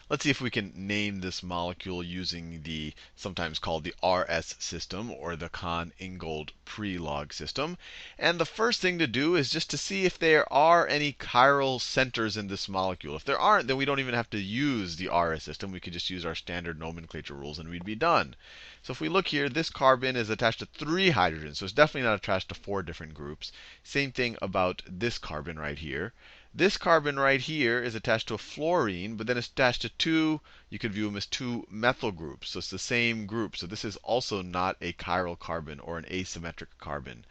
Let's see if we can name this molecule using the sometimes called the RS system or the Cahn Ingold Prelog system. And the first thing to do is just to see if there are any chiral centers in this molecule. If there aren't, then we don't even have to use the RS system. We could just use our standard nomenclature rules and we'd be done. So if we look here, this carbon is attached to 3 hydrogens, so it's definitely not attached to 4 different groups. Same thing about this carbon right here. This carbon right here is attached to a fluorine, but then it's attached to 2, you could view them as 2 methyl groups. So it's the same group. So this is also not a chiral carbon or an asymmetric carbon.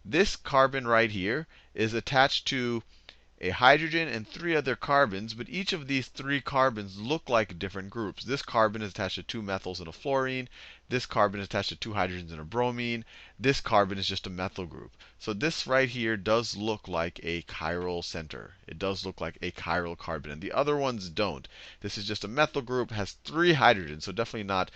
This carbon right here is attached to a hydrogen and 3 other carbons, but each of these 3 carbons look like different groups. This carbon is attached to 2 methyls and a fluorine. This carbon is attached to 2 hydrogens and a bromine. This carbon is just a methyl group. So this right here does look like a chiral center. It does look like a chiral carbon, and the other ones don't. This is just a methyl group, has 3 hydrogens, so definitely not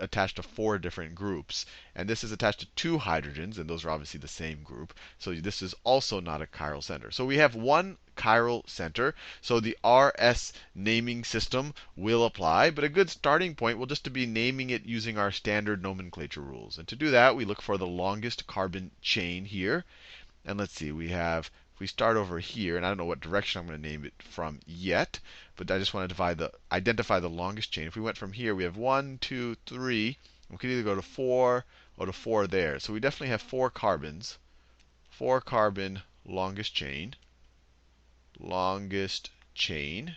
attached to 4 different groups. And this is attached to 2 hydrogens, and those are obviously the same group. So this is also not a chiral center. So we have one chiral center. So the RS naming system will apply, but a good starting point will just to be naming it using our standard nomenclature rules. And to do that, we look for the longest carbon chain here. And let's see, if we start over here, and I don't know what direction I'm going to name it from yet, but I just want to identify the longest chain. If we went from here, we have 1, 2, 3. We could either go to 4 or to 4 there. So we definitely have 4 carbons. 4 carbon longest chain. Longest chain.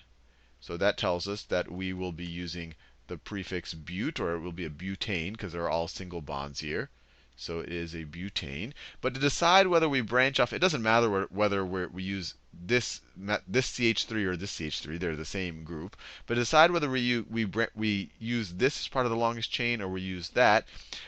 So that tells us that we will be using the prefix but, or it will be a butane, because they're all single bonds here. So it is a butane. But to decide whether we branch off, it doesn't matter whether we use this CH3 or this CH3. They're the same group. But to decide whether we use this as part of the longest chain or we use that,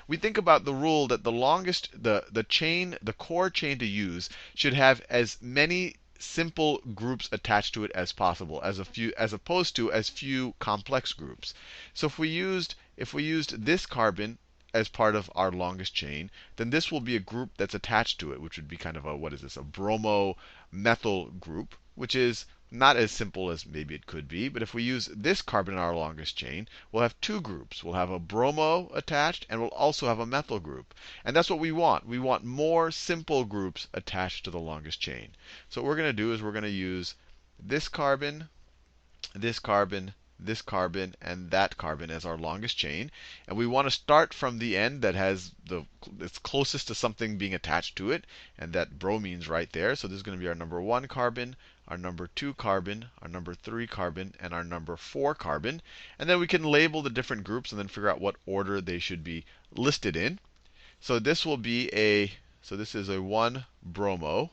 we think about the rule that the longest, the core chain to use should have as many simple groups attached to it as possible, as opposed to as few complex groups. So if we used this carbon as part of our longest chain, then this will be a group that's attached to it, which would be kind of a, what is this, a bromo-methyl group, which is not as simple as maybe it could be. But if we use this carbon in our longest chain, we'll have 2 groups. We'll have a bromo attached, and we'll also have a methyl group. And that's what we want. We want more simple groups attached to the longest chain. So what we're going to do is we're going to use this carbon, this carbon, this carbon, and that carbon as our longest chain. And we want to start from the end that has it's closest to something being attached to it, and that bromine's right there. So this is going to be our number 1 carbon, our number 2 carbon, our number 3 carbon, and our number 4 carbon. And then we can label the different groups and then figure out what order they should be listed in. So this will be this is a 1 bromo,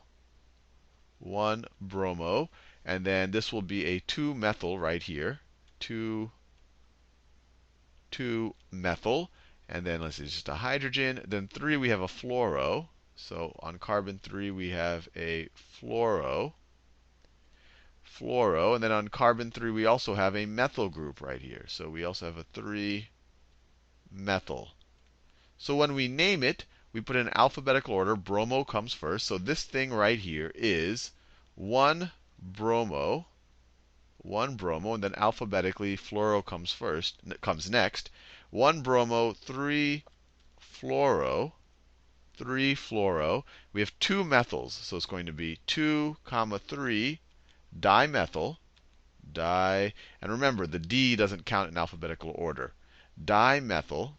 1 bromo, and then this will be a 2 methyl right here. 2 methyl, and then let's see, just a hydrogen. Then 3, we have a fluoro. So on carbon 3, we have a fluoro. And then on carbon 3, we also have a methyl group right here. So we also have a 3 methyl. So when we name it, we put in alphabetical order. Bromo comes first. So this thing right here is 1 bromo. 1 bromo, and then alphabetically, fluoro comes next. 1 bromo, 3 fluoro, 3 fluoro. We have 2 methyls, so it's going to be 2, 3 dimethyl, and remember, the D doesn't count in alphabetical order. Dimethyl,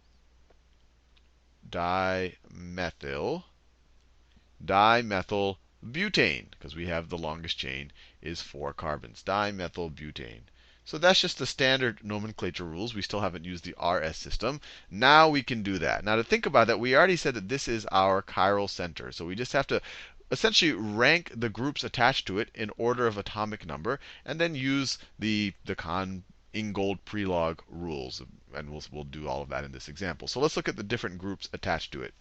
butane, because we have the longest chain is 4 carbons. Dimethylbutane. So that's just the standard nomenclature rules. We still haven't used the RS system. Now we can do that. Now to think about that, we already said that this is our chiral center. So we just have to essentially rank the groups attached to it in order of atomic number, and then use the Cahn Ingold Prelog rules. And we'll do all of that in this example. So let's look at the different groups attached to it.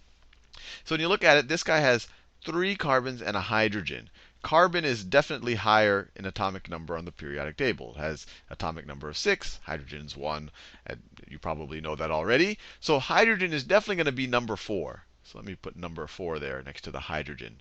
So when you look at it, this guy has 3 carbons and a hydrogen. Carbon is definitely higher in atomic number on the periodic table. It has atomic number of 6, hydrogen's 1, and you probably know that already. So hydrogen is definitely going to be number 4. So let me put number 4 there next to the hydrogen.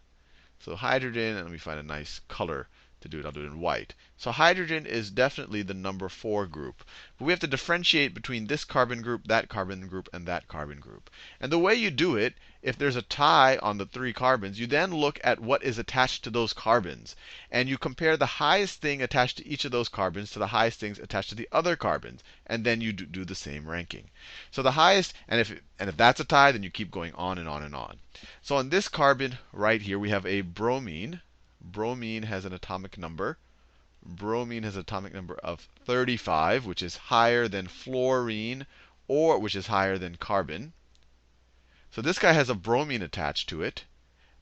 So hydrogen, and let me find a nice color To do it, I'll do it in white. So hydrogen is definitely the number 4 group. But we have to differentiate between this carbon group, that carbon group, and that carbon group. And the way you do it, if there's a tie on the 3 carbons, you then look at what is attached to those carbons. And you compare the highest thing attached to each of those carbons to the highest things attached to the other carbons. And then you do the same ranking. So the highest, and if that's a tie, then you keep going on and on and on. So on this carbon right here, we have a bromine. Bromine has an atomic number. Bromine has an atomic number of 35, which is higher than fluorine, or which is higher than carbon. So this guy has a bromine attached to it.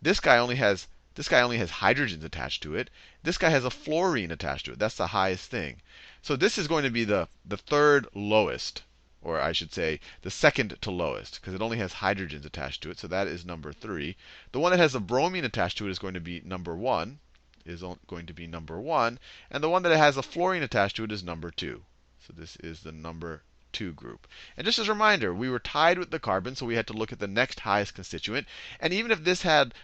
This guy only has hydrogens attached to it. This guy has a fluorine attached to it. That's the highest thing. So this is going to be the third lowest, or I should say the second to lowest, because it only has hydrogens attached to it. So that is number 3. The one that has a bromine attached to it is going to be number 1. And the one that has a fluorine attached to it is number 2. So this is the number 2 group. And just as a reminder, we were tied with the carbon, so we had to look at the next highest constituent. And even if this had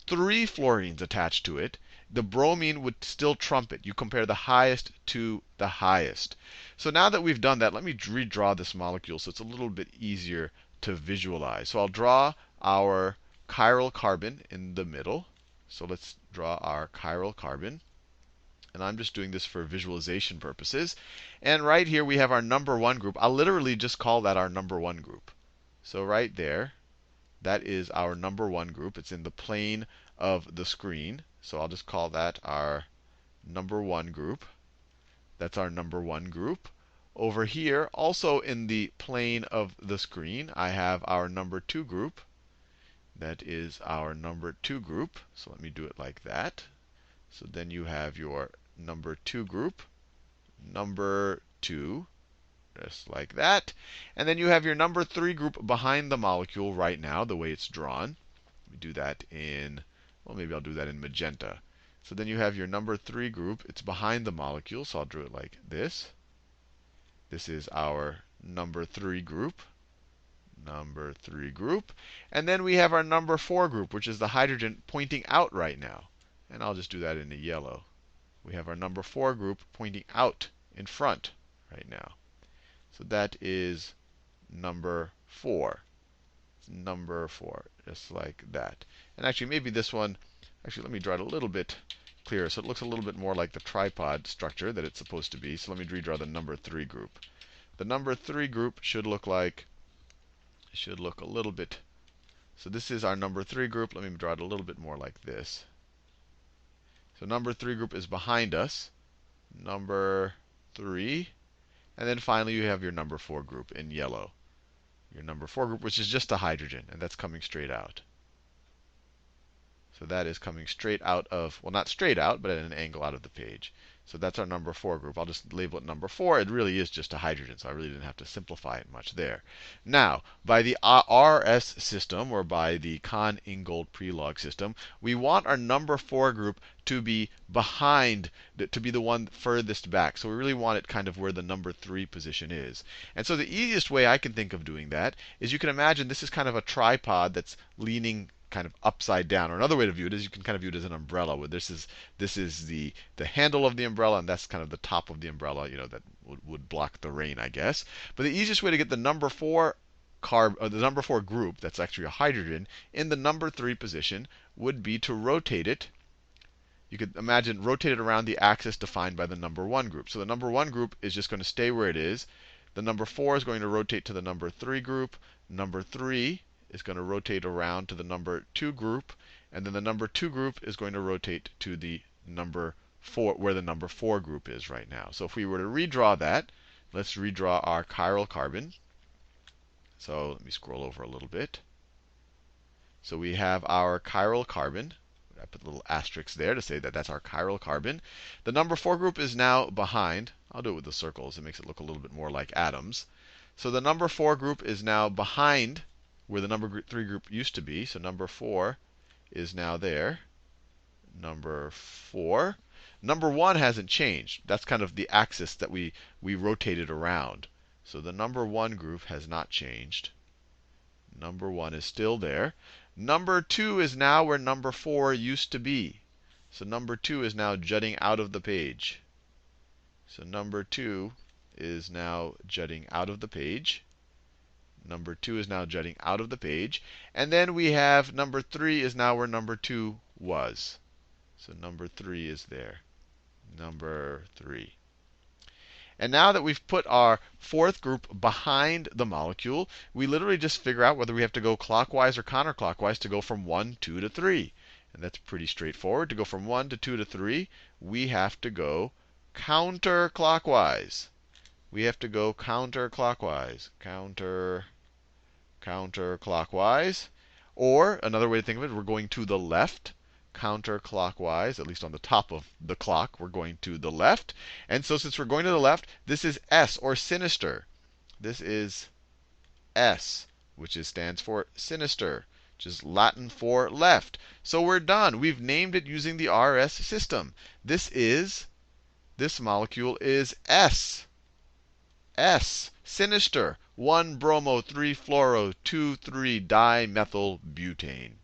3 fluorines attached to it, the bromine would still trump it. You compare the highest to the highest. So now that we've done that, let me redraw this molecule so it's a little bit easier to visualize. So I'll draw our chiral carbon in the middle. So let's draw our chiral carbon. And I'm just doing this for visualization purposes. And right here we have our number 1 group. I'll literally just call that our number 1 group. So right there, that is our number 1 group. It's in the plane of the screen. So I'll just call that our number 1 group. That's our number 1 group. Over here, also in the plane of the screen, I have our number 2 group. That is our number 2 group. So let me do it like that. So then you have your number 2 group, number 2, just like that. And then you have your number 3 group behind the molecule right now, the way it's drawn. Let me do that in, well, maybe I'll do that in magenta. So then you have your number 3 group. It's behind the molecule, so I'll draw it like this. This is our number 3 group. Number 3 group. And then we have our number 4 group, which is the hydrogen pointing out right now. And I'll just do that in the yellow. We have our number 4 group pointing out in front right now. So that is number 4. It's number 4, just like that. And actually, maybe this one, actually, let me draw it a little bit clearer so it looks a little bit more like the tripod structure that it's supposed to be. So let me redraw the number 3 group. The number 3 group should look a little bit. So this is our number 3 group. Let me draw it a little bit more like this. So number 3 group is behind us. Number 3. And then finally you have your number 4 group in yellow. Your number 4 group, which is just a hydrogen, and that's coming straight out. So that is coming straight out of, well, not straight out, but at an angle out of the page. So that's our number 4 group. I'll just label it number 4. It really is just a hydrogen, so I really didn't have to simplify it much there. Now, by the RS system, or by the Cahn Ingold Prelog system, we want our number 4 group to be behind, to be the one furthest back. So we really want it kind of where the number 3 position is. And so the easiest way I can think of doing that is you can imagine this is kind of a tripod that's leaning kind of upside down. Or another way to view it is you can kind of view it as an umbrella, where this is the handle of the umbrella, and that's kind of the top of the umbrella, that would block the rain, I guess. But the easiest way to get the number 4 the number 4 group, that's actually a hydrogen, in the number 3 position would be to rotate it. You could imagine rotate it around the axis defined by the number 1 group. So the number 1 group is just going to stay where it is. The number 4 is going to rotate to the number 3 group. Number 3 is going to rotate around to the number 2 group, and then the number 2 group is going to rotate to the number 4, where the number 4 group is right now. So if we were to redraw that, let's redraw our chiral carbon. So let me scroll over a little bit. So we have our chiral carbon. I put a little asterisk there to say that that's our chiral carbon. The number 4 group is now behind. I'll do it with the circles. It makes it look a little bit more like atoms. So the number 4 group is now behind where the number 3 group used to be. So number 4 is now there. Number 4. Number 1 hasn't changed. That's kind of the axis that we rotated around. So the number 1 group has not changed. Number 1 is still there. Number 2 is now where number 4 used to be. So number 2 is now jutting out of the page. So number 2 is now jutting out of the page. Number 2 is now jutting out of the page. And then we have number 3 is now where number 2 was. So number 3 is there. Number 3. And now that we've put our fourth group behind the molecule, we literally just figure out whether we have to go clockwise or counterclockwise to go from 1, 2 to 3. And that's pretty straightforward. To go from 1 to 2 to 3, we have to go counterclockwise. We have to go counterclockwise. Counterclockwise. Or another way to think of it, we're going to the left. Counterclockwise, at least on the top of the clock, we're going to the left. And so since we're going to the left, this is S, or sinister. This is S, which stands for sinister, which is Latin for left. So we're done. We've named it using the RS system. This molecule is S. S, sinister, 1 bromo, 3 fluoro, 2, 3 dimethylbutane.